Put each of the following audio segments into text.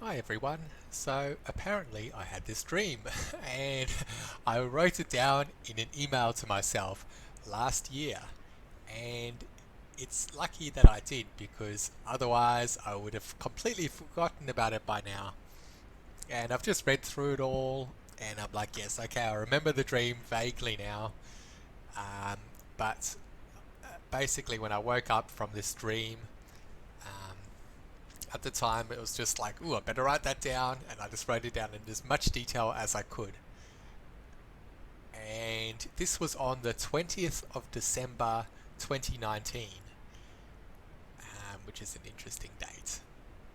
Hi everyone. So apparently I had this dream and I wrote it down in an email to myself last year, and it's lucky that I did because otherwise I would have completely forgotten about it by now. And I've just read through it all and I'm like, yes, okay, I remember the dream vaguely now. Um, but basically when I woke up from this dream, um, at the time, it was just like, ooh, I better write that down. And I just wrote it down in as much detail as I could. And this was on the 20th of December 2019, which is an interesting date.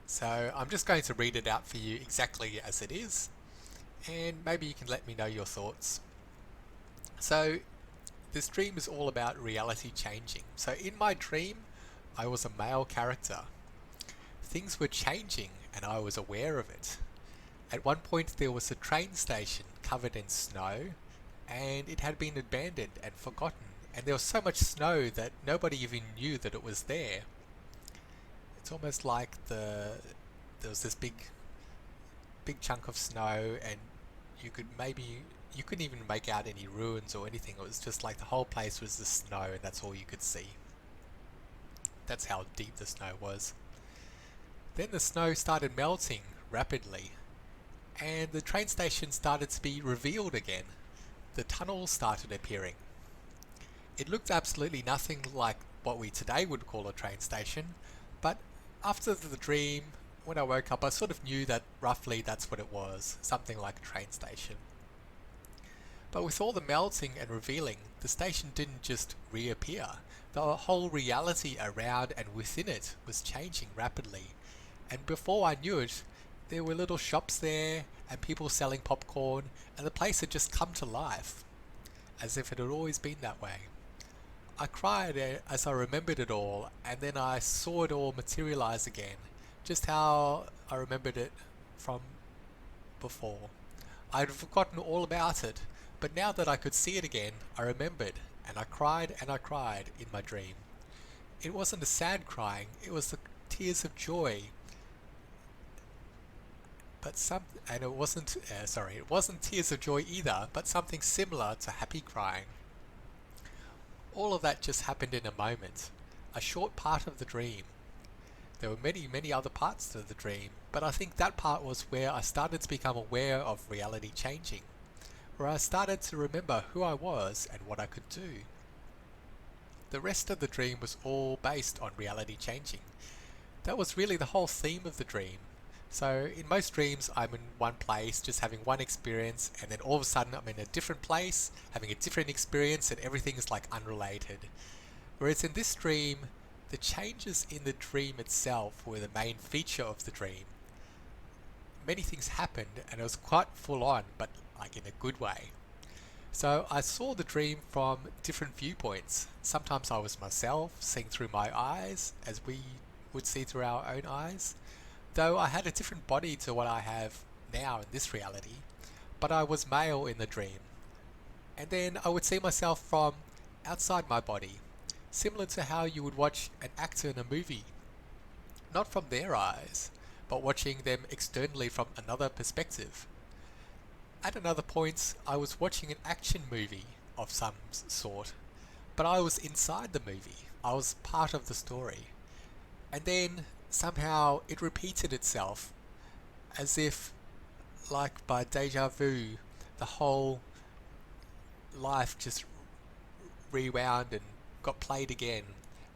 So I'm just going to read it out for you exactly as it is. And maybe you can let me know your thoughts. So this dream is all about reality changing. So in my dream, I was a male character. Things were changing and I was aware of it. At one point there was a train station covered in snow and it had been abandoned and forgotten, and there was so much snow that nobody even knew that it was there. It's almost like there was this big chunk of snow and you couldn't even make out any ruins or anything. It was just like the whole place was the snow and that's all you could see. That's how deep the snow was. Then the snow started melting rapidly and the train station started to be revealed again. The tunnels started appearing. It looked absolutely nothing like what we today would call a train station, but after the dream, when I woke up, I sort of knew that roughly that's what it was, something like a train station. But with all the melting and revealing, the station didn't just reappear. The whole reality around and within it was changing rapidly. And before I knew it, there were little shops there and people selling popcorn, and the place had just come to life, as if it had always been that way. I cried as I remembered it all, and then I saw it all materialize again, just how I remembered it from before. I had forgotten all about it, but now that I could see it again, I remembered, and I cried in my dream. It wasn't a sad crying, it was the tears of joy. It wasn't tears of joy either, but something similar to happy crying. All of that just happened in a moment, a short part of the dream. There were many other parts to the dream, but I think that part was where I started to become aware of reality changing, where I started to remember who I was and what I could do. The rest of the dream was all based on reality changing. That was really the whole theme of the dream. So in most dreams, I'm in one place, just having one experience, and then all of a sudden I'm in a different place, having a different experience, and everything is like unrelated. Whereas in this dream, the changes in the dream itself were the main feature of the dream. Many things happened, and it was quite full on, but like in a good way. So I saw the dream from different viewpoints. Sometimes I was myself, seeing through my eyes, as we would see through our own eyes. Though I had a different body to what I have now in this reality, but I was male in the dream. And then I would see myself from outside my body, similar to how you would watch an actor in a movie, not from their eyes, but watching them externally from another perspective. At another point, I was watching an action movie of some sort, but I was inside the movie. I was part of the story. And then somehow it repeated itself, as if, like by deja vu, the whole life just rewound and got played again,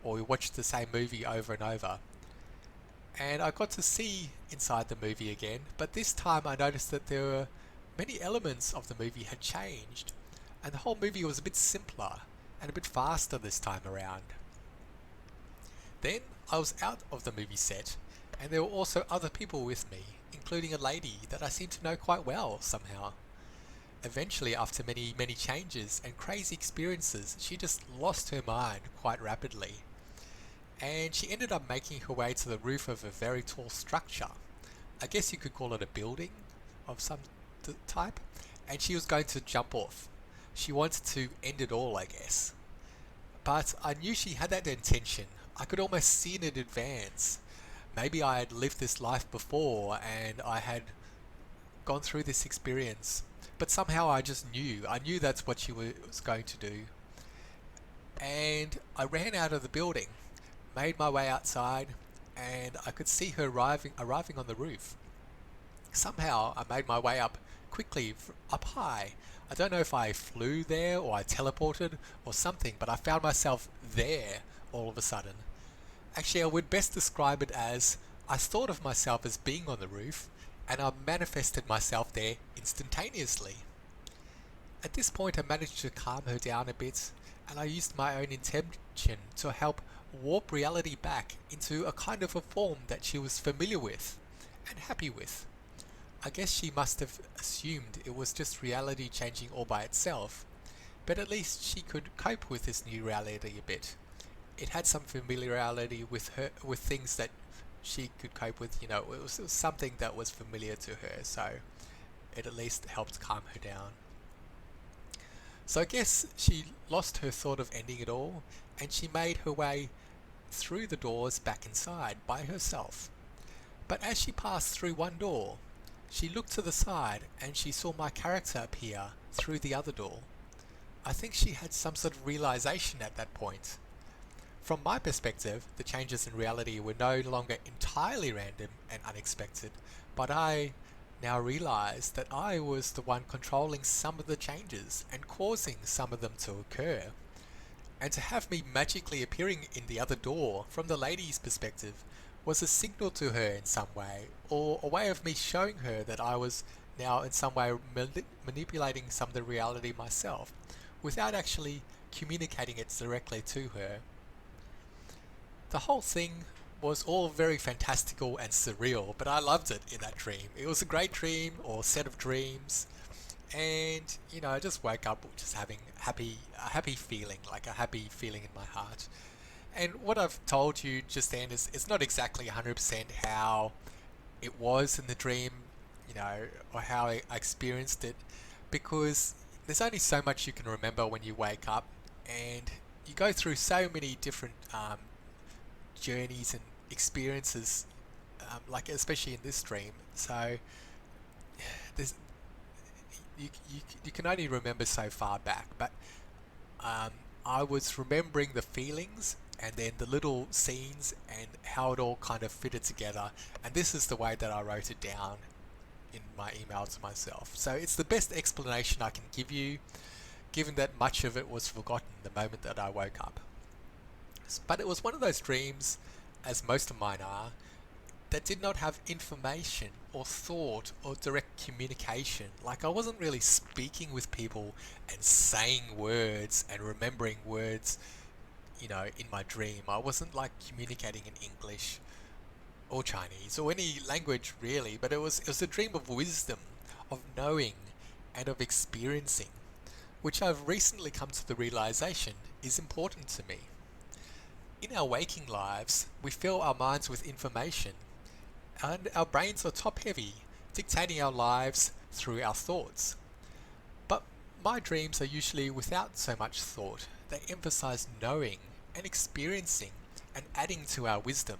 or we watched the same movie over and over. And I got to see inside the movie again, but this time I noticed that there were many elements of the movie had changed, and the whole movie was a bit simpler and a bit faster this time around. Then I was out of the movie set, and there were also other people with me, including a lady that I seemed to know quite well somehow. Eventually, after many changes and crazy experiences, she just lost her mind quite rapidly. And she ended up making her way to the roof of a very tall structure. I guess you could call it a building of some type. And she was going to jump off. She wanted to end it all, I guess. But I knew she had that intention. I could almost see it in advance. maybe I had lived this life before and I had gone through this experience, but somehow I just knew. I knew that's what she was going to do. And I ran out of the building, made my way outside, and I could see her arriving on the roof. Somehow I made my way up quickly, up high. I don't know if I flew there or I teleported or something, but I found myself there all of a sudden. Actually, I would best describe it as I thought of myself as being on the roof, and I manifested myself there instantaneously. At this point, I managed to calm her down a bit, and I used my own intention to help warp reality back into a kind of a form that she was familiar with and happy with. I guess she must have assumed it was just reality changing all by itself, but at least she could cope with this new reality a bit. It had some familiarity with her, with things that she could cope with. It was something that was familiar to her, so it at least helped calm her down. So I guess she lost her thought of ending it all, and she made her way through the doors back inside by herself. But as she passed through one door, she looked to the side and she saw my character appear through the other door. I think she had some sort of realization at that point. From my perspective, the changes in reality were no longer entirely random and unexpected, but I now realized that I was the one controlling some of the changes and causing some of them to occur. And to have me magically appearing in the other door from the lady's perspective was a signal to her in some way, or a way of me showing her that I was now in some way manipulating some of the reality myself, without actually communicating it directly to her. The whole thing was all very fantastical and surreal, but I loved it in that dream. It was a great dream, or set of dreams, and I just woke up just having a happy feeling, like a happy feeling in my heart. And what I've told you just then is it's not exactly 100% how it was in the dream, or how I experienced it, because there's only so much you can remember when you wake up, and you go through so many different journeys and experiences, like especially in this dream. So there's you can only remember so far back, but I was remembering the feelings and then the little scenes and how it all kind of fitted together, and this is the way that I wrote it down in my email to myself. So it's the best explanation I can give you, given that much of it was forgotten the moment that I woke up. But it was one of those dreams, as most of mine are, that did not have information or thought or direct communication. Like, I wasn't really speaking with people and saying words and remembering words, in my dream. I wasn't like communicating in English or Chinese or any language really, but it was a dream of wisdom, of knowing and of experiencing, which I've recently come to the realization is important to me. In our waking lives, we fill our minds with information, and our brains are top heavy, dictating our lives through our thoughts. But my dreams are usually without so much thought. They emphasize knowing and experiencing and adding to our wisdom,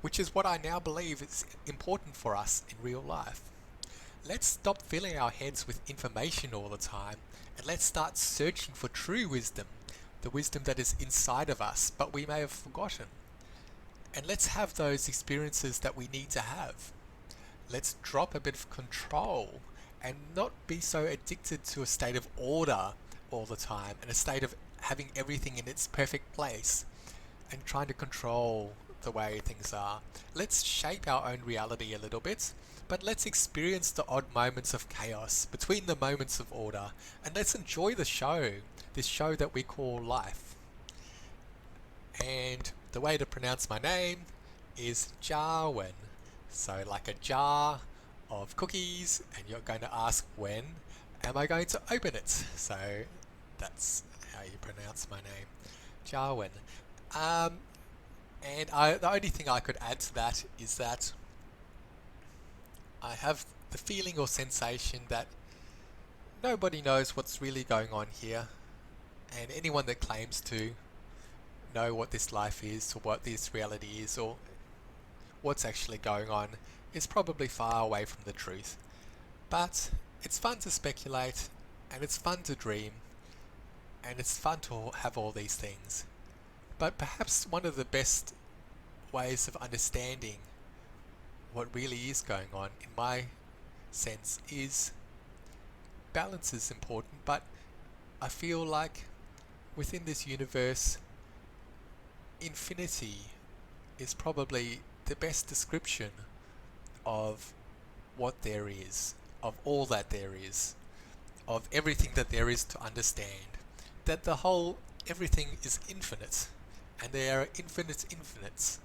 which is what I now believe is important for us in real life. Let's stop filling our heads with information all the time, and let's start searching for true wisdom, the wisdom that is inside of us, but we may have forgotten. And let's have those experiences that we need to have. Let's drop a bit of control and not be so addicted to a state of order all the time, and a state of having everything in its perfect place and trying to control the way things are. Let's shape our own reality a little bit, but let's experience the odd moments of chaos between the moments of order, and let's enjoy the show, this show that we call life. And the way to pronounce my name is Jarwin. So like a jar of cookies, and you're going to ask, when am I going to open it? So that's how you pronounce my name, Jarwin. And the only thing I could add to that is that I have the feeling or sensation that nobody knows what's really going on here, and anyone that claims to know what this life is or what this reality is or what's actually going on is probably far away from the truth. But it's fun to speculate, and it's fun to dream, and it's fun to have all these things. But perhaps one of the best ways of understanding what really is going on, in my sense, is balance is important, but I feel like within this universe, infinity is probably the best description of what there is, of all that there is, of everything that there is to understand. That the whole everything is infinite, and there are infinite infinites.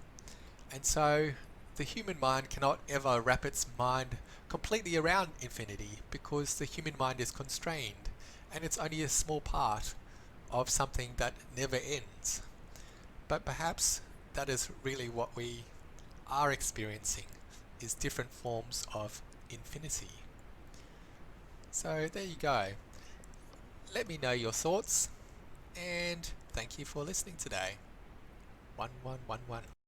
And so the human mind cannot ever wrap its mind completely around infinity because the human mind is constrained, and it's only a small part of something that never ends. But perhaps that is really what we are experiencing, is different forms of infinity. So there you go. Let me know your thoughts, and thank you for listening today. 1111.